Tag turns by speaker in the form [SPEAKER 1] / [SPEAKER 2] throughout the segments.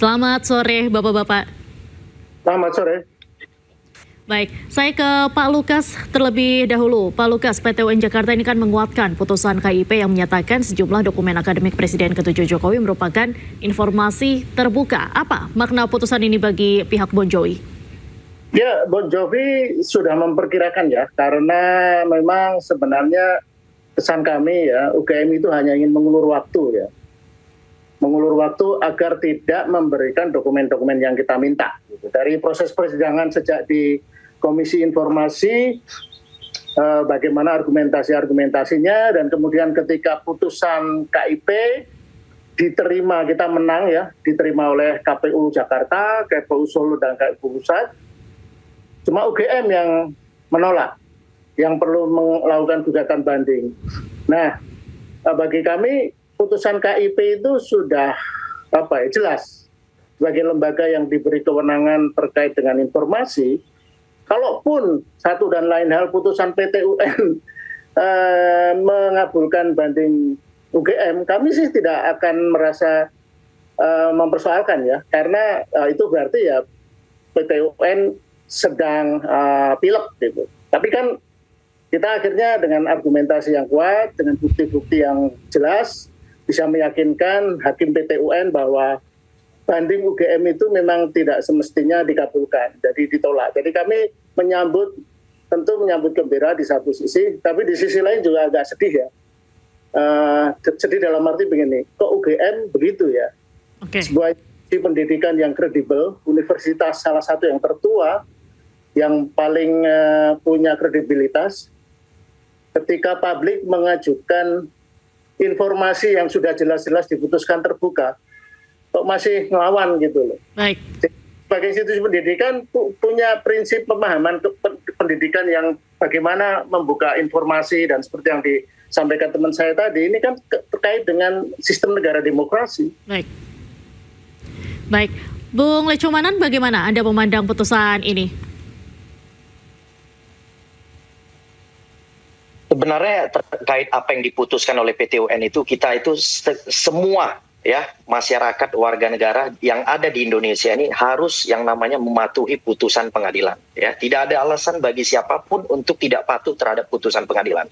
[SPEAKER 1] Selamat sore Bapak-Bapak.
[SPEAKER 2] Selamat sore.
[SPEAKER 1] Baik, saya ke Pak Lukas terlebih dahulu. Pak Lukas, PT UN Jakarta ini kan menguatkan putusan KIP yang menyatakan sejumlah dokumen akademik Presiden ke-7 Jokowi merupakan informasi terbuka. Apa makna putusan ini bagi pihak Bon Jovi?
[SPEAKER 2] Ya, Bon Jovi sudah memperkirakan ya, karena memang sebenarnya kesan kami ya, UGM itu hanya ingin mengulur waktu ya. Mengulur waktu agar tidak memberikan dokumen-dokumen yang kita minta. Dari proses persidangan sejak di Komisi Informasi, bagaimana argumentasinya, dan kemudian ketika putusan KIP diterima, kita menang ya, diterima oleh KPU Jakarta, KPU Solo, dan KPU Pusat. Cuma UGM yang menolak, yang perlu melakukan gugatan banding. Nah, bagi kami putusan KIP itu sudah jelas sebagai lembaga yang diberi kewenangan terkait dengan informasi. Kalaupun satu dan lain hal putusan PT UN mengabulkan banding UGM, kami sih tidak akan merasa mempersoalkan ya, karena itu berarti ya PT UN sedang pilek gitu. Tapi kan kita akhirnya dengan argumentasi yang kuat, dengan bukti-bukti yang jelas, bisa meyakinkan hakim PT UN bahwa banding UGM itu memang tidak semestinya dikabulkan, jadi ditolak. Jadi kami tentu menyambut gembira di satu sisi, tapi di sisi lain juga agak sedih ya. Sedih dalam arti begini, kok UGM begitu ya? Sebuah pendidikan yang kredibel, universitas salah satu yang tertua, yang paling punya kredibilitas, ketika publik mengajukan informasi yang sudah jelas-jelas diputuskan terbuka, kok masih ngelawan gitu loh.
[SPEAKER 1] Baik.
[SPEAKER 2] Sebagai institusi pendidikan punya prinsip pemahaman pendidikan yang bagaimana membuka informasi, dan seperti yang disampaikan teman saya tadi, ini kan terkait dengan sistem negara demokrasi.
[SPEAKER 1] Baik. Bung Lecumanan, bagaimana Anda memandang putusan ini?
[SPEAKER 3] Sebenarnya terkait apa yang diputuskan oleh PT UN itu, kita itu semua ya masyarakat warga negara yang ada di Indonesia ini harus yang namanya mematuhi putusan pengadilan ya. Tidak ada alasan bagi siapapun untuk tidak patuh terhadap putusan pengadilan.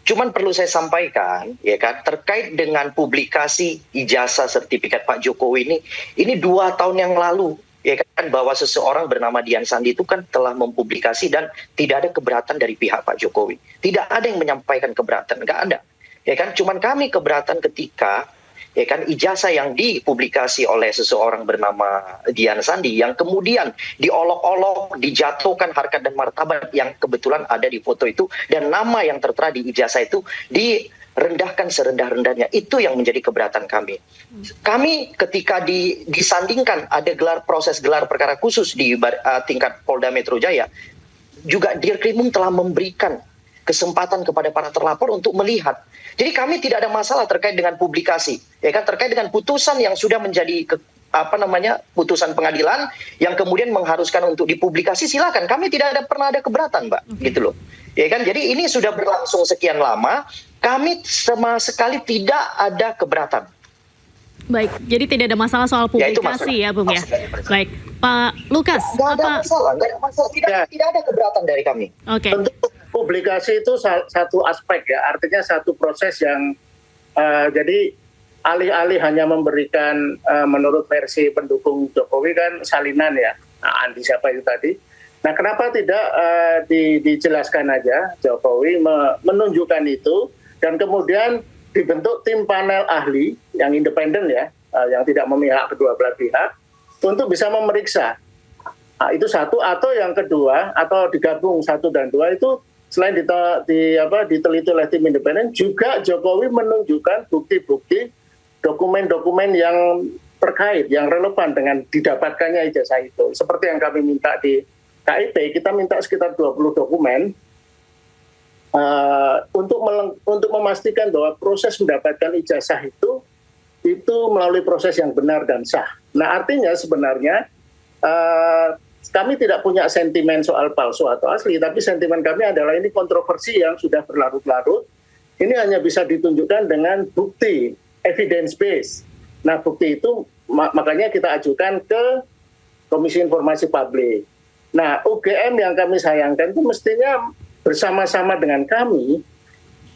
[SPEAKER 3] Cuman perlu saya sampaikan ya kan, terkait dengan publikasi ijazah sertifikat Pak Jokowi ini 2 tahun yang lalu ya kan, bahwa seseorang bernama Dian Sandi itu kan telah mempublikasi dan tidak ada keberatan dari pihak Pak Jokowi. Tidak ada yang menyampaikan keberatan, nggak ada. Ya kan, cuman kami keberatan ketika ya kan ijazah yang dipublikasi oleh seseorang bernama Dian Sandi yang kemudian diolok-olok, dijatuhkan harkat dan martabat yang kebetulan ada di foto itu, dan nama yang tertera di ijazah itu direndahkan serendah-rendahnya. Itu yang menjadi keberatan kami. Kami ketika disandingkan ada proses gelar perkara khusus di tingkat Polda Metro Jaya, juga Dirkrimum telah memberikan kesempatan kepada para terlapor untuk melihat. Jadi kami tidak ada masalah terkait dengan publikasi, ya kan, terkait dengan putusan yang sudah menjadi putusan pengadilan yang kemudian mengharuskan untuk dipublikasi, silakan. Kami tidak pernah ada keberatan, Mbak, gitu loh. Ya kan, jadi ini sudah berlangsung sekian lama, kami sama sekali tidak ada keberatan.
[SPEAKER 1] Baik, jadi tidak ada masalah soal publikasi ya, Bung ya. Baik, Pak Lukas.
[SPEAKER 3] Tidak ada masalah. Tidak ada keberatan dari kami.
[SPEAKER 2] Tentu publikasi itu satu aspek ya, artinya satu proses yang jadi alih-alih hanya memberikan menurut versi pendukung Jokowi kan salinan ya, anti siapa itu tadi. Nah, kenapa tidak dijelaskan aja Jokowi menunjukkan itu, dan kemudian dibentuk tim panel ahli yang independen ya, yang tidak memihak kedua belah pihak untuk bisa memeriksa. Nah, itu satu, atau yang kedua, atau digabung 1 dan 2 itu selain diteliti oleh tim independen, juga Jokowi menunjukkan bukti-bukti dokumen-dokumen yang terkait, yang relevan dengan didapatkannya ijazah itu. Seperti yang kami minta di KIP, kita minta sekitar 20 dokumen untuk memastikan bahwa proses mendapatkan ijazah itu melalui proses yang benar dan sah. Nah, artinya sebenarnya kami tidak punya sentimen soal palsu atau asli, tapi sentimen kami adalah ini kontroversi yang sudah berlarut-larut. Ini hanya bisa ditunjukkan dengan bukti, evidence base. Nah, bukti itu makanya kita ajukan ke Komisi Informasi Publik. Nah, UGM yang kami sayangkan itu mestinya bersama-sama dengan kami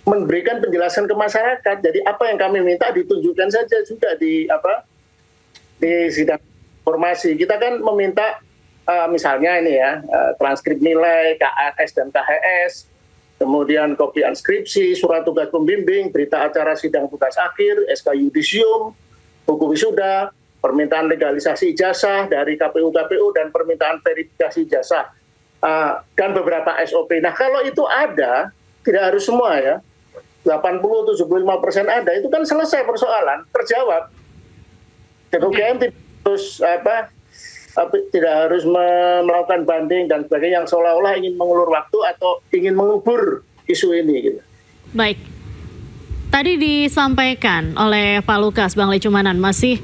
[SPEAKER 2] memberikan penjelasan ke masyarakat. Jadi apa yang kami minta ditunjukkan saja juga di sidang informasi. Kita kan meminta misalnya ini ya, transkrip nilai KAS dan KHS, kemudian kopi anskripsi, surat tugas pembimbing, berita acara sidang tugas akhir, SK yudisium, buku wisuda, permintaan legalisasi ijazah dari KPU, dan permintaan verifikasi ijazah, dan beberapa SOP. Nah, kalau itu ada, tidak harus semua ya, 80-75% ada, itu kan selesai persoalan, terjawab. Dan UGM tidak harus melakukan banding dan sebagainya yang seolah-olah ingin mengulur waktu atau ingin mengubur isu ini. Gitu.
[SPEAKER 1] Baik, tadi disampaikan oleh Pak Lukas, Bang Lecumanan, masih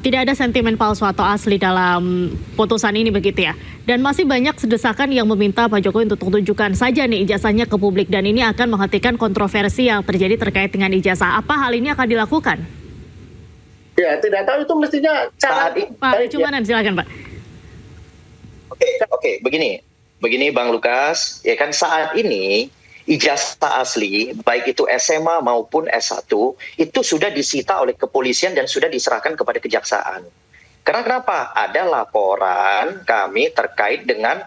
[SPEAKER 1] tidak ada sentimen palsu atau asli dalam putusan ini begitu ya. Dan masih banyak desakan yang meminta Pak Jokowi untuk tunjukkan saja nih ijazahnya ke publik, dan ini akan menghentikan kontroversi yang terjadi terkait dengan ijazah. Apa hal ini akan dilakukan?
[SPEAKER 2] Ya, tidak tahu itu mestinya cara
[SPEAKER 1] Pak Lecumanan, silakan Pak.
[SPEAKER 3] Oke, begini Bang Lukas, ya kan saat ini ijazah asli, baik itu SMA maupun S1, itu sudah disita oleh kepolisian dan sudah diserahkan kepada kejaksaan. Karena kenapa? Ada laporan kami terkait dengan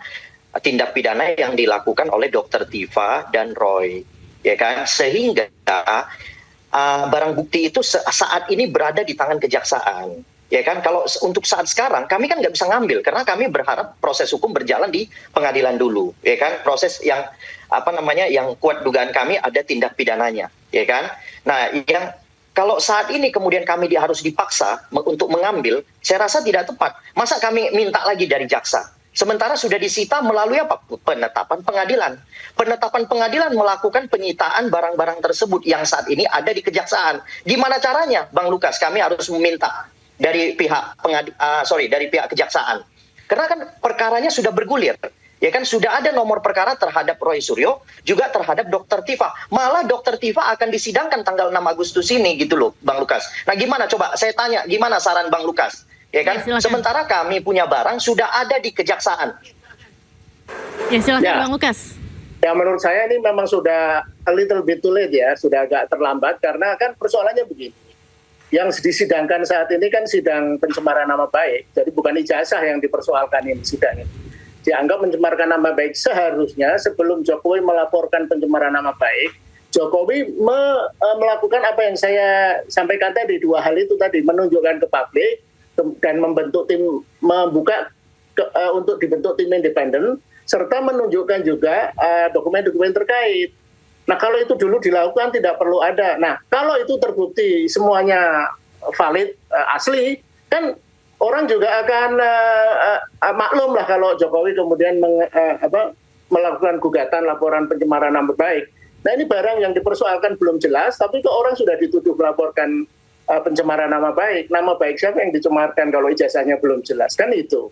[SPEAKER 3] tindak pidana yang dilakukan oleh Dr. Tifa dan Roy, ya kan? Sehingga barang bukti itu saat ini berada di tangan kejaksaan. Ya kan, kalau untuk saat sekarang kami kan nggak bisa ngambil karena kami berharap proses hukum berjalan di pengadilan dulu, ya kan, proses yang yang kuat dugaan kami ada tindak pidananya, ya kan. Nah, yang kalau saat ini kemudian kami harus dipaksa untuk mengambil, saya rasa tidak tepat. Masa kami minta lagi dari jaksa? Sementara sudah disita melalui apa? Penetapan pengadilan. Penetapan pengadilan melakukan penyitaan barang-barang tersebut yang saat ini ada di kejaksaan. Gimana caranya, Bang Lukas? Kami harus meminta dari pihak dari pihak kejaksaan. Karena kan perkaranya sudah bergulir. Ya kan, sudah ada nomor perkara terhadap Roy Suryo, juga terhadap Dr. Tifa. Malah Dr. Tifa akan disidangkan tanggal 6 Agustus ini gitu loh, Bang Lukas. Nah, gimana coba saya tanya, gimana saran Bang Lukas? Ya kan,
[SPEAKER 1] ya,
[SPEAKER 3] sementara kami punya barang sudah ada di kejaksaan.
[SPEAKER 1] Ya, silakan Bang Lukas.
[SPEAKER 2] Ya, menurut saya ini memang sudah a little bit too late ya, sudah agak terlambat karena kan persoalannya begini. Yang disidangkan saat ini kan sidang pencemaran nama baik, jadi bukan ijazah yang dipersoalkan ini sidang ini. Dianggap mencemarkan nama baik, seharusnya sebelum Jokowi melaporkan pencemaran nama baik, Jokowi melakukan apa yang saya sampaikan tadi, dua hal itu tadi, menunjukkan ke publik dan membentuk tim, untuk dibentuk tim independen, serta menunjukkan juga dokumen-dokumen terkait. Nah, kalau itu dulu dilakukan tidak perlu ada. Nah, kalau itu terbukti semuanya valid, asli, kan orang juga akan maklum lah kalau Jokowi kemudian melakukan gugatan laporan pencemaran nama baik. Nah, ini barang yang dipersoalkan belum jelas, tapi kok orang sudah dituduh melaporkan pencemaran nama baik. Nama baik siapa yang dicemarkan kalau ijazahnya belum jelas? Kan itu.